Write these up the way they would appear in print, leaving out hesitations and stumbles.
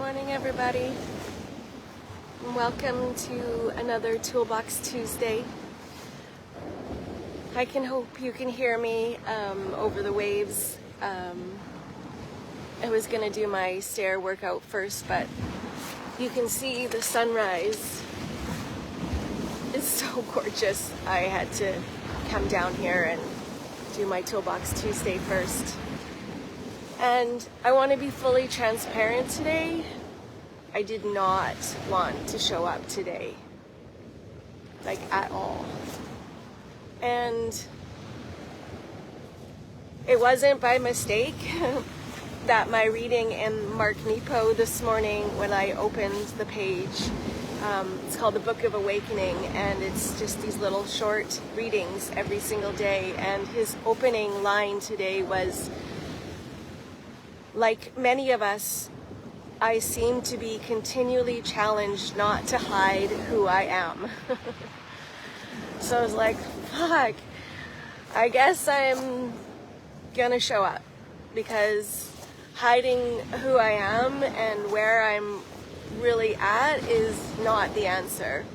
morning, everybody. Welcome to another Toolbox Tuesday. I hope you can hear me over the waves. I was gonna do my stair workout first, but you can see the sunrise. It's so gorgeous. I had to come down here and do my Toolbox Tuesday first. And I want to be fully transparent today. I did not want to show up today, like at all. And it wasn't by mistake that my reading in Mark Nepo this morning, when I opened the page, it's called the Book of Awakening, and it's just these little short readings every single day. And his opening line today was, like many of us, I seem to be continually challenged not to hide who I am. So I was like, fuck, I guess I'm gonna show up, because hiding who I am and where I'm really at is not the answer.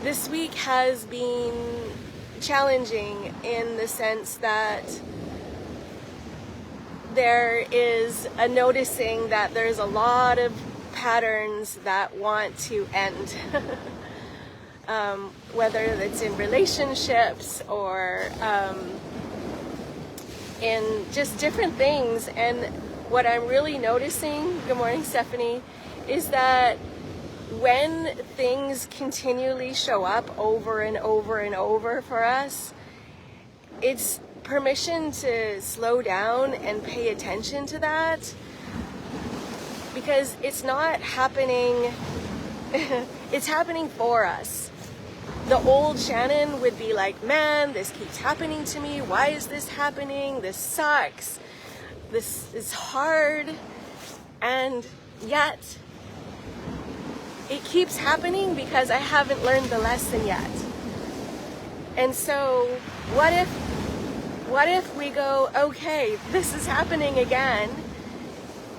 This week has been challenging in the sense that there is a noticing that there's a lot of patterns that want to end. Whether it's in relationships or in just different things. And what I'm really noticing, good morning Stephanie, is that when things continually show up over and over and over for us, it's permission to slow down and pay attention to that, because it's not happening, it's happening for us. The old Shannon would be like, man, this keeps happening to me. Why is this happening? This sucks. This is hard. And yet, it keeps happening because I haven't learned the lesson yet. And so, what if we go, okay, this is happening again,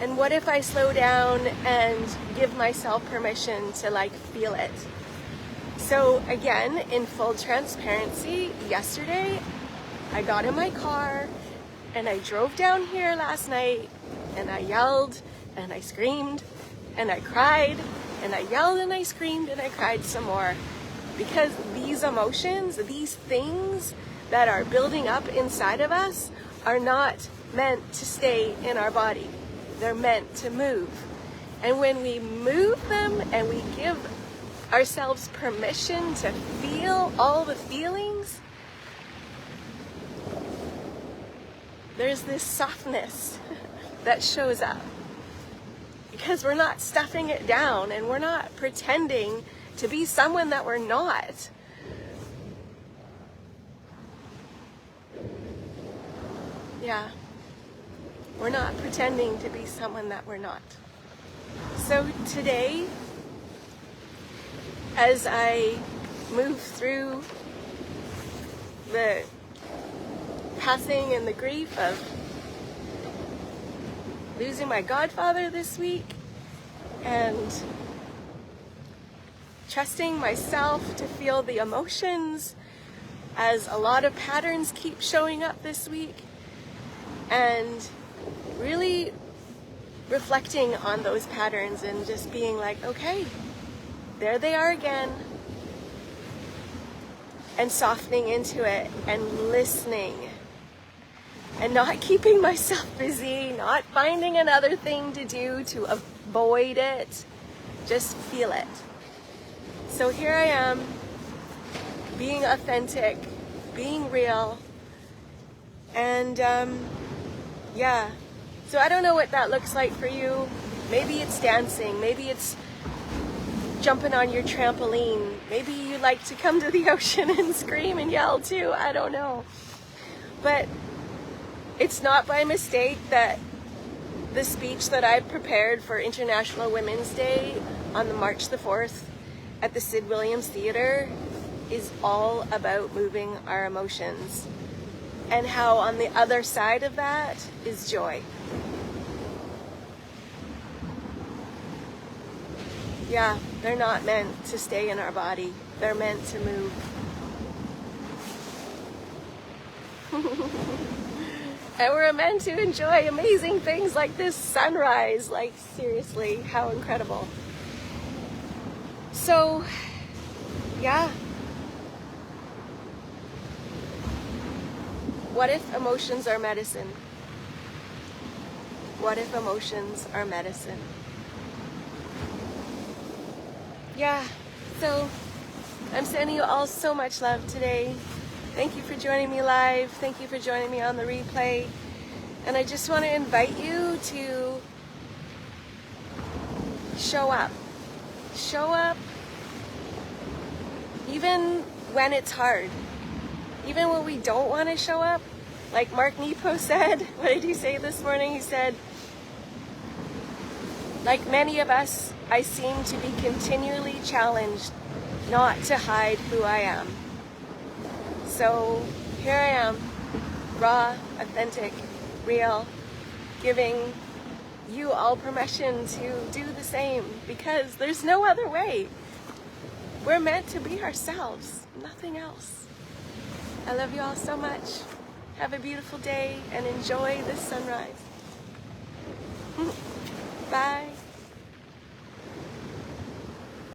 and what if I slow down and give myself permission to feel it? So again, in full transparency, yesterday I got in my car and I drove down here last night, and I yelled and I screamed and I cried and I yelled and I screamed and I cried some more, because these emotions, these things that are building up inside of us are not meant to stay in our body. They're meant to move. And when we move them and we give ourselves permission to feel all the feelings, there's this softness that shows up, because we're not stuffing it down and we're not pretending to be someone that we're not. Yeah, we're not pretending to be someone that we're not. So today, as I move through the passing and the grief of losing my godfather this week, and trusting myself to feel the emotions as a lot of patterns keep showing up this week, and really reflecting on those patterns and just being like, okay, there they are again, and softening into it and listening and not keeping myself busy, not finding another thing to do to avoid it, just feel it. So here I am, being authentic, being real, and yeah. So I don't know what that looks like for you. Maybe it's dancing, maybe it's jumping on your trampoline, maybe you like to come to the ocean and scream and yell too, I don't know. But it's not by mistake that the speech that I prepared for International Women's Day on the March the 4th at the Sid Williams Theatre is all about moving our emotions, and how on the other side of that is joy. yeah, they're not meant to stay in our body. They're meant to move. And we're meant to enjoy amazing things like this sunrise. Like, seriously, how incredible. So, yeah. What if emotions are medicine? What if emotions are medicine? Yeah, so I'm sending you all so much love today. Thank you for joining me live. Thank you for joining me on the replay. And I just want to invite you to show up. Show up even when it's hard. Even when we don't want to show up. Like Mark Nepo said, what did he say this morning? He said, like many of us, I seem to be continually challenged not to hide who I am. So here I am, raw, authentic, real, giving you all permission to do the same, because there's no other way. We're meant to be ourselves, nothing else. I love you all so much. Have a beautiful day and enjoy this sunrise. Bye.